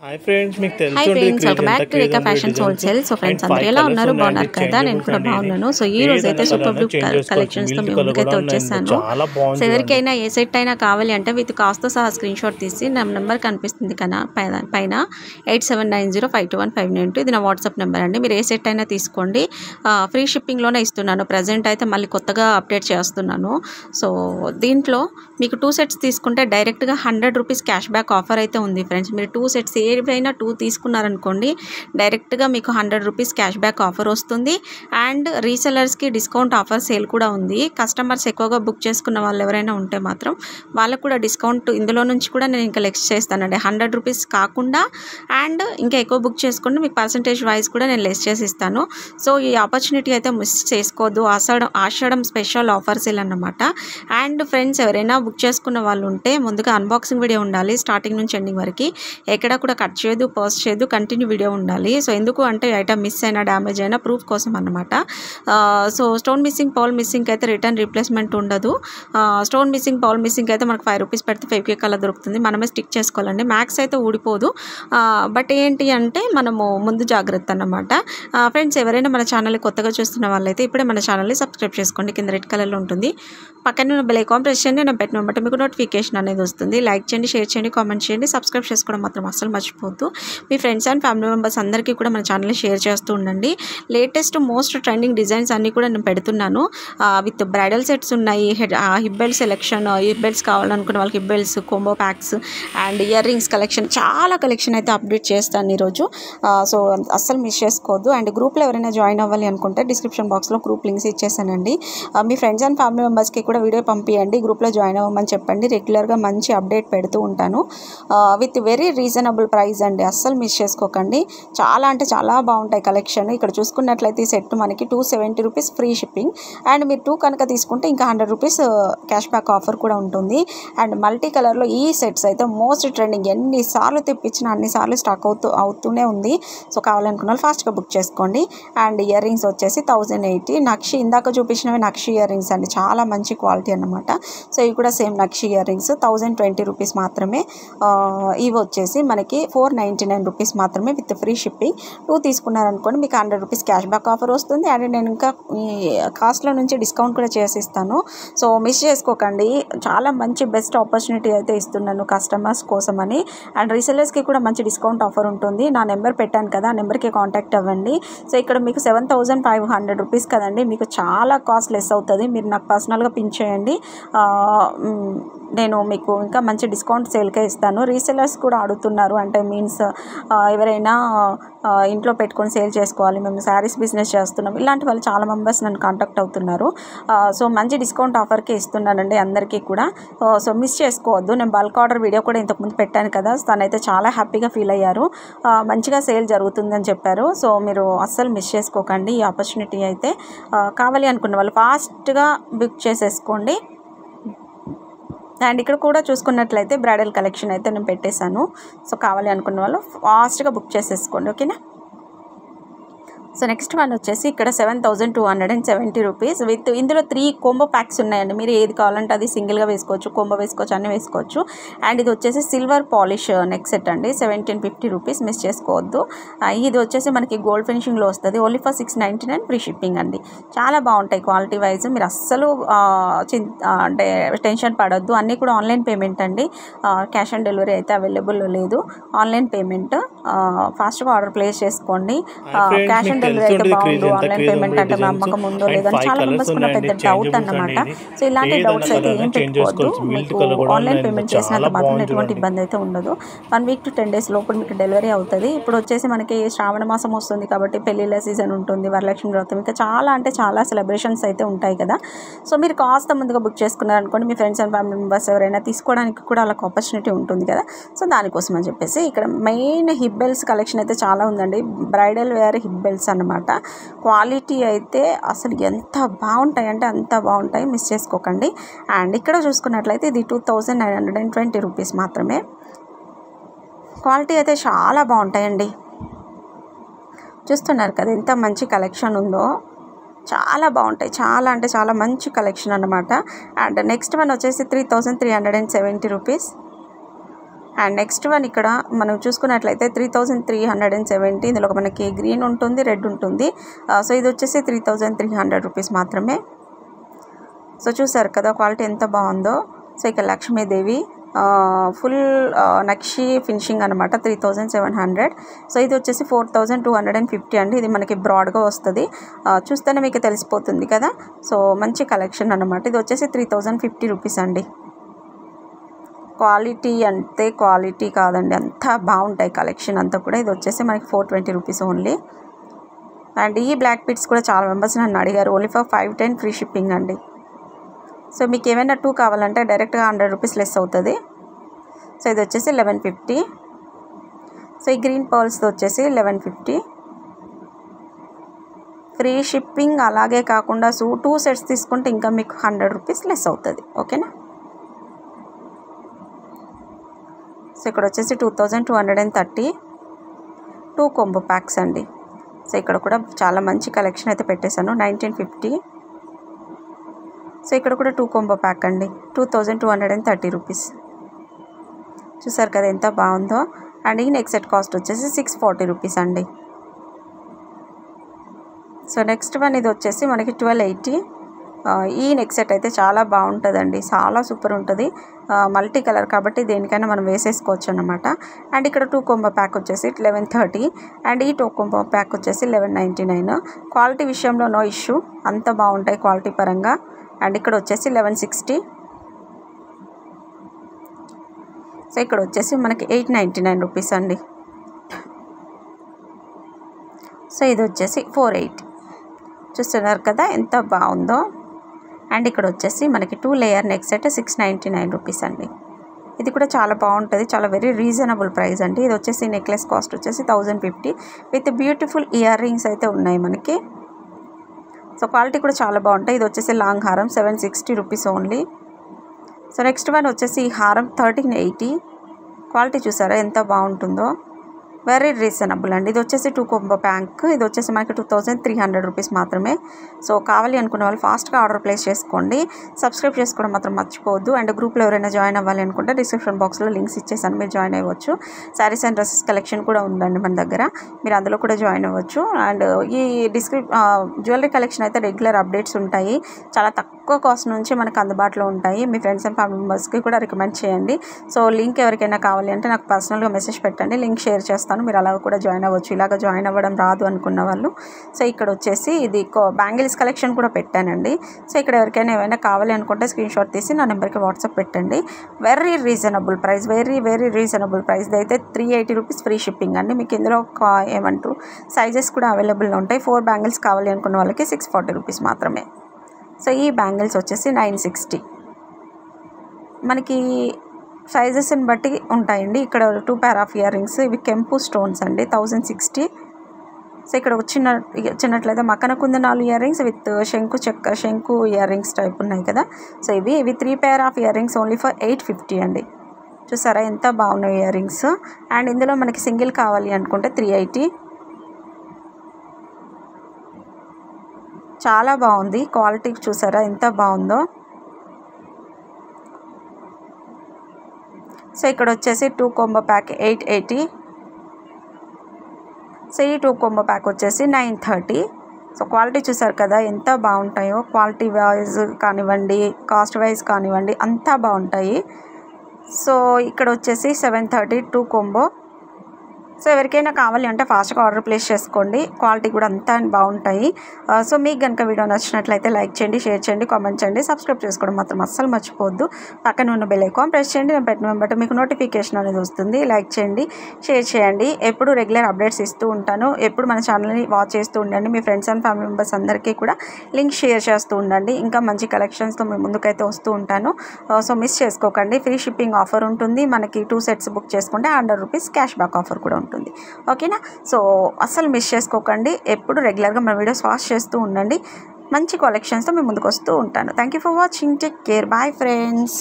Hi friends, మీకు తెలిసి hi ఉంటుంది friends, welcome back to Rekha fashions wholesale. So friends అందరూ ఎలా ఉన్నారు? బాగున్నారు కదా? నేను కూడా బాగున్నాను. సో ఈ రోజు అయితే సూపర్ బ్లూ కలెక్షన్స్తో మీ ముందుకైతే వచ్చేసాను. సో ఎవరికైనా ఏ సెట్ అయినా కావాలి అంటే విత్ కాస్ట్తో సహా స్క్రీన్ షాట్ తీసి నా నెంబర్ కనిపిస్తుంది కదా పైన 8790521592. ఇది నా వాట్సాప్ నెంబర్ అండి. మీరు ఏ సెట్ అయినా తీసుకోండి, ఫ్రీ షిప్పింగ్లోనే ఇస్తున్నాను. ప్రజెంట్ అయితే మళ్ళీ కొత్తగా అప్డేట్ చేస్తున్నాను. సో దీంట్లో మీకు 2 సెట్స్ తీసుకుంటే డైరెక్ట్గా 100 రూపీస్ క్యాష్ బ్యాక్ ఆఫర్ అయితే ఉంది ఫ్రెండ్స్. మీరు 2 సెట్స్ ఏవైనా 2 తీసుకున్నారనుకోండి, డైరెక్ట్గా మీకు 100 రూపీస్ క్యాష్ బ్యాక్ ఆఫర్ వస్తుంది. అండ్ రీసెలర్స్కి డిస్కౌంట్ ఆఫర్ సేల్ కూడా ఉంది. కస్టమర్స్ ఎక్కువగా బుక్ చేసుకున్న వాళ్ళు ఎవరైనా ఉంటే మాత్రం వాళ్ళకు కూడా డిస్కౌంట్ ఇందులో నుంచి కూడా నేను ఇంకా లెస్ చేస్తానండి. 100 రూపీస్ కాకుండా అండ్ ఇంకా ఎక్కువ బుక్ చేసుకుంటే మీకు పర్సంటేజ్ వైజ్ కూడా నేను లెస్ చేసి ఇస్తాను. సో ఈ ఆపర్చునిటీ అయితే మిస్ చేసుకోవద్దు. ఆషాఢం స్పెషల్ ఆఫర్ సేల్ అన్నమాట. అండ్ ఫ్రెండ్స్ ఎవరైనా బుక్ చేసుకున్న వాళ్ళు ఉంటే ముందుగా అన్బాక్సింగ్ వీడియో ఉండాలి, స్టార్టింగ్ నుంచి ఎండింగ్ వరకు. ఎక్కడ కూడా కట్ చేయదు, పాజ్ చేయదు, కంటిన్యూ వీడియో ఉండాలి. సో ఎందుకు అంటే ఐటమ్ మిస్ అయినా డ్యామేజ్ అయినా ప్రూఫ్ కోసం అన్నమాట. సో స్టోన్ మిస్సింగ్, పౌల్ మిస్సింగ్ అయితే రిటర్న్ రీప్లేస్మెంట్ ఉండదు. స్టోన్ మిస్సింగ్, పౌల్ మిస్సింగ్ అయితే మనకు 5 రూపీస్ పెడితే ఫెవిక్విక్ కలర్ దొరుకుతుంది. మనమే స్టిక్ చేసుకోవాలండి. మ్యాక్స్ అయితే ఊడిపోదు. బట్ ఏంటి అంటే మనము ముందు జాగ్రత్త అన్నమాట. ఫ్రెండ్స్ ఎవరైనా మన ఛానల్ని కొత్తగా చూస్తున్న వాళ్ళైతే ఇప్పుడే మన ఛానల్ని సబ్స్క్రైబ్ చేసుకోండి. కింద రెడ్ కలర్లో ఉంటుంది. పక్కన ఉన్న బెల్ ఐకాన్ ప్రెస్ చేయండి. నేను పెట్టిన బట్టి మీకు నోటిఫికేషన్ అనేది వస్తుంది. లైక్ చేయండి, షేర్ చేయండి, కామెంట్ చేయండి, సబ్స్క్రైబ్ చేసుకోవడం మాత్రం అస్సలు మర్చిపోవద్దు. మీ ఫ్రెండ్స్ అండ్ ఫ్యామిలీ మెంబర్స్ అందరికీ కూడా మన ఛానల్ని షేర్ చేస్తూ ఉండండి. లేటెస్ట్ మోస్ట్ ట్రెండింగ్ డిజైన్స్ అన్నీ కూడా నేను పెడుతున్నాను. విత్ బ్రైడల్ సెట్స్ ఉన్నాయి, hip belt selection, hip belts కావాలనుకున్న వాళ్ళకి hip belts, combo packs and ear rings collection, చాలా కలెక్షన్ అయితే అప్డేట్ చేస్తాను ఈరోజు. సో అస్సలు మిస్ చేసుకోవద్దు. అండ్ గ్రూప్లో ఎవరైనా జాయిన్ అవ్వాలి అనుకుంటే డిస్క్రిప్షన్ బాక్స్లో గ్రూప్ లింక్స్ ఇచ్చేసానండి. మీ ఫ్రెండ్స్ అండ్ ఫ్యామిలీ మెంబర్స్కి కూడా వీడియో పంపించండి, గ్రూప్లో జాయిన్ అవ్వమని చెప్పండి. రెగ్యులర్గా మంచి అప్డేట్ పెడుతూ ఉంటాను విత్ వెరీ రీజనబుల్ ప్రైస్ అండి. అస్సలు మిస్ చేసుకోకండి. చాలా అంటే చాలా బాగుంటాయి కలెక్షన్. ఇక్కడ చూసుకున్నట్లయితే ఈ సెట్ మనకి 270 రూపీస్ ఫ్రీ షిప్పింగ్. అండ్ మీరు 2 కనుక తీసుకుంటే ఇంకా 100 రూపీస్ క్యాష్ బ్యాక్ ఆఫర్ కూడా ఉంటుంది. అండ్ మల్టీ కలర్లో ఈ సెట్స్ అయితే మోస్ట్ ట్రెండింగ్. ఎన్నిసార్లు తెప్పించినా అన్నిసార్లు స్టాక్ అవుతూనే ఉంది. సో కావాలనుకున్న వాళ్ళు ఫాస్ట్గా బుక్ చేసుకోండి. అండ్ ఇయర్ రింగ్స్ వచ్చేసి 1080 నక్షి, ఇందాక చూపించినవి నక్షి ఇయర్ రింగ్స్ అండి, చాలా మంచి క్వాలిటీ అన్నమాట. సో ఇవి కూడా సేమ్ నక్షి ఇయర్ రింగ్స్ 1020 రూపీస్ మాత్రమే. ఇవి వచ్చేసి మనకి 499 రూపీస్ మాత్రమే విత్ ఫ్రీ షిప్పింగ్. 2 తీసుకున్నారనుకోండి మీకు 100 రూపీస్ క్యాష్ బ్యాక్ ఆఫర్ వస్తుంది. అండ్ నేను ఇంకా ఈ కాస్ట్లో నుంచి డిస్కౌంట్ కూడా చేసిస్తాను. సో మిస్ చేసుకోకండి. చాలా మంచి బెస్ట్ ఆపర్చునిటీ అయితే ఇస్తున్నాను కస్టమర్స్ కోసమని. అండ్ రీసెలర్స్కి కూడా మంచి డిస్కౌంట్ ఆఫర్ ఉంటుంది. నా నెంబర్ పెట్టాను కదా, ఆ నెంబర్కి కాంటాక్ట్ అవ్వండి. సో ఇక్కడ మీకు 7500 రూపీస్ కదండి, మీకు చాలా కాస్ట్ లెస్ అవుతుంది. మీరు నాకు పర్సనల్గా పిన్ చేయండి, నేను మీకు ఇంకా మంచి డిస్కౌంట్ సేల్కే ఇస్తాను. రీసెలర్స్ కూడా అడుగుతున్నారు, అంటే మీన్స్ ఎవరైనా ఇంట్లో పెట్టుకొని సేల్ చేసుకోవాలి, మేము శారీస్ బిజినెస్ చేస్తున్నాం, ఇలాంటి వాళ్ళు చాలా మెంబర్స్ నన్ను కాంటాక్ట్ అవుతున్నారు. సో మంచి డిస్కౌంట్ ఆఫర్కే ఇస్తున్నానండి అందరికీ కూడా. సో మిస్ చేసుకోవద్దు. నేను బల్క్ ఆర్డర్ వీడియో కూడా ఇంతకుముందు పెట్టాను కదా, తనైతే చాలా హ్యాపీగా ఫీల్ అయ్యారు, మంచిగా సేల్ జరుగుతుందని చెప్పారు. సో మీరు అస్సలు మిస్ చేసుకోకండి ఈ ఆపర్చునిటీ అయితే. కావాలి అనుకున్న వాళ్ళు ఫాస్ట్గా బుక్ చేసేసుకోండి. అండ్ ఇక్కడ కూడా చూసుకున్నట్లయితే బ్రైడల్ కలెక్షన్ అయితే నేను పెట్టేశాను. సో కావాలి అనుకున్న వాళ్ళు ఫాస్ట్గా బుక్ చేసేసుకోండి, ఓకేనా. సో నెక్స్ట్ వన్ వచ్చేసి ఇక్కడ 7270 రూపీస్ విత్ ఇందులో 3 కోంబో ప్యాక్స్ ఉన్నాయండి. మీరు ఏది కావాలంటే అది సింగిల్గా వేసుకోవచ్చు, కోంబో వేసుకోవచ్చు, అన్నీ వేసుకోవచ్చు. అండ్ ఇది వచ్చేసి సిల్వర్ పాలిష్ నెక్ సెట్ అండి, 1750 రూపీస్, మిస్ చేసుకోవద్దు. ఇది వచ్చేసి మనకి గోల్డ్ ఫినిషింగ్లో వస్తుంది, ఓన్లీ ఫర్ 699 ఫ్రీ షిప్పింగ్ అండి. చాలా బాగుంటాయి క్వాలిటీ వైజ్. మీరు అస్సలు అంటే టెన్షన్ పడొద్దు. అన్నీ కూడా ఆన్లైన్ పేమెంట్ అండి, క్యాష్ ఆన్ డెలివరీ అయితే అవైలబుల్ లేదు. ఆన్లైన్ పేమెంట్, ఫాస్ట్గా ఆర్డర్ ప్లేస్ చేసుకోండి. క్యాష్ ఆన్ డెలివరీ అయితే బాగుండు, ఆన్లైన్ పేమెంట్ అంటే నమ్మకం ఉందో లేదని చాలా మెంబర్స్ కూడా పెద్ద డౌట్ అన్నమాట. సో ఇలాంటి డౌట్స్ అయితే ఏం పెట్టుకోవద్దు. మీకు ఆన్లైన్ పేమెంట్ చేసినంత మాత్రం ఎటువంటి ఇబ్బంది అయితే ఉండదు. 1 వీక్ to 10 days లోపల మీకు డెలివరీ అవుతుంది. ఇప్పుడు వచ్చేసి మనకి శ్రావణ మాసం వస్తుంది కాబట్టి పెళ్ళిళ్ళ సీజన్ ఉంటుంది, వరలక్ష్మి వ్రతం, ఇంకా చాలా అంటే చాలా సెలబ్రేషన్స్ అయితే ఉంటాయి కదా. సో మీరు కాస్త ముందుగా బుక్ చేసుకున్నారనుకోండి, మీ ఫ్రెండ్స్ అండ్ ఫ్యామిలీ మెంబర్స్ ఎవరైనా తీసుకోవడానికి కూడా వాళ్ళకి ఆపర్చునిటీ ఉంటుంది కదా. సో దానికోసం అని చెప్పేసి ఇక్కడ మెయిన్ హిప్ బెల్ట్స్ కలెక్షన్ అయితే చాలా ఉందండి. బ్రైడల్ వేర్ హిప్ బెల్ట్స్ అన్నమాట. క్వాలిటీ అయితే అసలు ఎంత బాగుంటాయి అంటే అంత బాగుంటాయి, మిస్ చేసుకోకండి. అండ్ ఇక్కడ చూసుకున్నట్లయితే ఇది 2920 రూపీస్ మాత్రమే. క్వాలిటీ అయితే చాలా బాగుంటాయండి. చూస్తున్నారు కదా ఎంత మంచి కలెక్షన్ ఉందో, చాలా బాగుంటాయి, చాలా అంటే చాలా మంచి కలెక్షన్ అన్నమాట. అండ్ నెక్స్ట్ వన్ వచ్చేసి 3370 రూపీస్. అండ్ నెక్స్ట్ వన్ ఇక్కడ మనం చూసుకున్నట్లయితే 3370. ఇందులో మనకి గ్రీన్ ఉంటుంది, రెడ్ ఉంటుంది. సో ఇది వచ్చేసి 3300 రూపీస్ మాత్రమే. సో చూసారు కదా క్వాలిటీ ఎంత బాగుందో. సో ఇక లక్ష్మీదేవి ఫుల్ నక్షి ఫినిషింగ్ అనమాట, 3700. సో ఇది వచ్చేసి 4250 అండి. ఇది మనకి బ్రాడ్గా వస్తుంది, చూస్తేనే మీకు తెలిసిపోతుంది కదా. సో మంచి కలెక్షన్ అనమాట. ఇది వచ్చేసి 3050 రూపీస్ అండి. క్వాలిటీ అంటే క్వాలిటీ కాదండి, అంతా బాగుంటాయి కలెక్షన్ అంతా కూడా. ఇది వచ్చేసి మనకి 420 రూపీస్ ఓన్లీ. అండ్ ఈ బ్లాక్ బీడ్స్ కూడా చాలా మెంబర్స్ నన్ను అడిగారు, ఓన్లీ ఫర్ 510 ఫ్రీ షిప్పింగ్ అండి. సో మీకు ఏమైనా 2 కావాలంటే డైరెక్ట్గా 100 రూపీస్ లెస్ అవుతుంది. సో ఇది వచ్చేసి 1150. సో ఈ గ్రీన్ పర్ల్స్తో వచ్చేసి 1150 ఫ్రీ షిప్పింగ్. అలాగే కాకుండా 2 సెట్స్ తీసుకుంటే ఇంకా మీకు 100 రూపీస్ లెస్ అవుతుంది. ఓకేనా. సో ఇక్కడ వచ్చేసి 2230 2 కాంబో ప్యాక్స్ అండి. సో ఇక్కడ కూడా చాలా మంచి కలెక్షన్ అయితే పెట్టేశాను, 1950. సో ఇక్కడ కూడా 2 కాంబో ప్యాక్ అండి, 2230 రూపీస్. చూసారు కదా ఎంత బాగుందో. అండ్ ఈ నెక్ సెట్ కాస్ట్ వచ్చేసి 640 రూపీస్ అండి. సో నెక్స్ట్ వన్ ఇది వచ్చేసి మనకి 1280. ఈ నెక్ సెట్ అయితే చాలా బాగుంటుందండి, చాలా సూపర్ ఉంటుంది. మల్టీ కలర్ కాబట్టి దేనికైనా మనం వేసేసుకోవచ్చు అన్నమాట. అండ్ ఇక్కడ 2 కాంబో ప్యాక్ వచ్చేసి 1130. అండ్ ఈ 2 కాంబో ప్యాక్ వచ్చేసి 1199. క్వాలిటీ విషయంలో నో ఇష్యూ, అంత బాగుంటాయి క్వాలిటీ పరంగా. అండ్ ఇక్కడ వచ్చేసి 1160. సో ఇక్కడ వచ్చేసి మనకి 899 రూపీస్ అండి. సో ఇది వచ్చేసి 480. చూస్తున్నారు కదా ఎంత బాగుందో. అండ్ ఇక్కడ వచ్చేసి మనకి 2 లేయర్ నెక్ సెట్ 699 రూపీస్ అండి. ఇది కూడా చాలా బాగుంటుంది, చాలా వెరీ రీజనబుల్ ప్రైస్ అండి. ఇది వచ్చేసి నెక్లెస్ కాస్ట్ వచ్చేసి 1050 విత్ బ్యూటిఫుల్ ఇయర్ రింగ్స్ అయితే ఉన్నాయి మనకి. సో క్వాలిటీ కూడా చాలా బాగుంటాయి. ఇది వచ్చేసి లాంగ్ హారం 760 rupees only. So next one వచ్చేసి ఈ హారం 1380. క్వాలిటీ చూసారా ఎంత బాగుంటుందో, వెరీ రీజనబుల్ అండి. ఇది వచ్చేసి 2 కాంబో ప్యాక్. ఇది వచ్చేసి మనకి 2300 రూపీస్ మాత్రమే. సో కావాలి అనుకునే వాళ్ళు ఫాస్ట్గా ఆర్డర్ ప్లేస్ చేసుకోండి. సబ్స్క్రైబ్ చేసుకోవడం మాత్రం మర్చిపోవద్దు. అండ్ గ్రూప్లో ఎవరైనా జాయిన్ అవ్వాలి అనుకుంటే డిస్క్రిప్షన్ బాక్స్లో లింక్స్ ఇచ్చేసాను, మీరు జాయిన్ అవ్వచ్చు. శారీస్ అండ్ డ్రెస్సెస్ కలెక్షన్ కూడా ఉందండి మన దగ్గర, మీరు అందులో కూడా జాయిన్ అవ్వచ్చు. అండ్ ఈ జ్యువెలరీ కలెక్షన్ అయితే రెగ్యులర్ అప్డేట్స్ ఉంటాయి, చాలా తక్కువ కాస్ట్ నుంచి మనకు అందుబాటులో ఉంటాయి. మీ ఫ్రెండ్స్ అండ్ ఫ్యామిలీ మెంబర్స్కి కూడా రికమెండ్ చేయండి. సో లింక్ ఎవరికైనా కావాలి అంటే నాకు పర్సనల్గా మెసేజ్ పెట్టండి, లింక్ షేర్ చేస్తాను, మీరు అలా కూడా జాయిన్ అవ్వచ్చు. ఇలాగ జాయిన్ అవ్వడం రాదు అనుకున్న వాళ్ళు. సో ఇక్కడ వచ్చేసి ఇది బ్యాంగిల్స్ కలెక్షన్ కూడా పెట్టానండి. సో ఇక్కడ ఎవరికైనా ఏమైనా కావాలి అనుకుంటే స్క్రీన్ షాట్ తీసి నా నెంబర్కి వాట్సాప్ పెట్టండి. Very reasonable price, very very reasonable price. అయితే 380 రూపీస్ ఫ్రీ షిప్పింగ్ అండి. మీకు ఇందులో ఏమంటారు సైజెస్ కూడా అవైలబుల్లో ఉంటాయి. 4 బ్యాంగిల్స్ కావాలి అనుకున్న వాళ్ళకి 640 రూపీస్ మాత్రమే. సో ఈ బ్యాంగిల్స్ వచ్చేసి 960. మనకి సైజెస్ని బట్టి ఉంటాయండి. ఇక్కడ 2 pair ఆఫ్ ఇయర్ రింగ్స్, ఇవి కెంపు స్టోన్స్ అండి, 1060. సో ఇక్కడ చిన్నట్లయితే మకన కుందనాలు ఇయర్ రింగ్స్ విత్ శంకు ఇయర్ రింగ్స్ టైప్ ఉన్నాయి కదా. సో ఇవి 3 pair of ear rings only for 850 అండి. చూసారా ఎంత బాగున్నాయి ఇయర్ రింగ్స్. అండ్ ఇందులో మనకి సింగిల్ కావాలి అనుకుంటే 380. చాలా బాగుంది క్వాలిటీ, చూసారా ఎంత బాగుందో. సో ఇక్కడ వచ్చేసి 2 కాంబో ప్యాక్ 880. సో ఈ 2 కాంబో ప్యాక్ వచ్చేసి 930. సో క్వాలిటీ చూసారు కదా ఎంత బాగుంటాయో, క్వాలిటీ వైజ్ కానివ్వండి, కాస్ట్ వైజ్ కానివ్వండి, అంతా బాగుంటాయి. సో ఇక్కడ వచ్చేసి 730 2 కాంబో. సో ఎవరికైనా కావాలి అంటే ఫాస్ట్గా ఆర్డర్ ప్లేస్ చేసుకోండి, క్వాలిటీ కూడా అంతా బాగుంటాయి. సో మీకు కనుక వీడియో నచ్చినట్లయితే లైక్ చేయండి, షేర్ చేయండి, కామెంట్ చేయండి, సబ్స్క్రైబ్ చేసుకోవడం మాత్రం అస్సలు మర్చిపోవద్దు. పక్కన ఉన్న బెల్ ఐకాన్ ప్రెస్ చేయండి, నేను పెట్టిన వెంబట మీకు నోటిఫికేషన్ అనేది వస్తుంది. లైక్ చేయండి, షేర్ చేయండి. ఎప్పుడు రెగ్యులర్ అప్డేట్స్ ఇస్తూ ఉంటాను, ఎప్పుడు మన ఛానల్ని వాచ్ చేస్తూ ఉండండి. మీ ఫ్రెండ్స్ అండ్ ఫ్యామిలీ మెంబర్స్ అందరికీ కూడా లింక్ షేర్ చేస్తూ ఉండండి. ఇంకా మంచి కలెక్షన్స్తో మీ ముందుకైతే వస్తూ ఉంటాను. సో మిస్ చేసుకోకండి. ఫ్రీ షిప్పింగ్ ఆఫర్ ఉంటుంది మనకి. 2 sets బుక్ చేసుకుంటే 100 రూపీస్ క్యాష్ బ్యాక్ ఆఫర్ కూడా ఉంటుంది. ఓకేనా. సో అస్సలు మిస్ చేసుకోకండి. ఎప్పుడు రెగ్యులర్గా మన వీడియోస్ వాచ్ చేస్తూ ఉండండి. మంచి కలెక్షన్స్తో మేము ముందుకు వస్తూ ఉంటాను. Thank you for watching. Take care. Bye friends.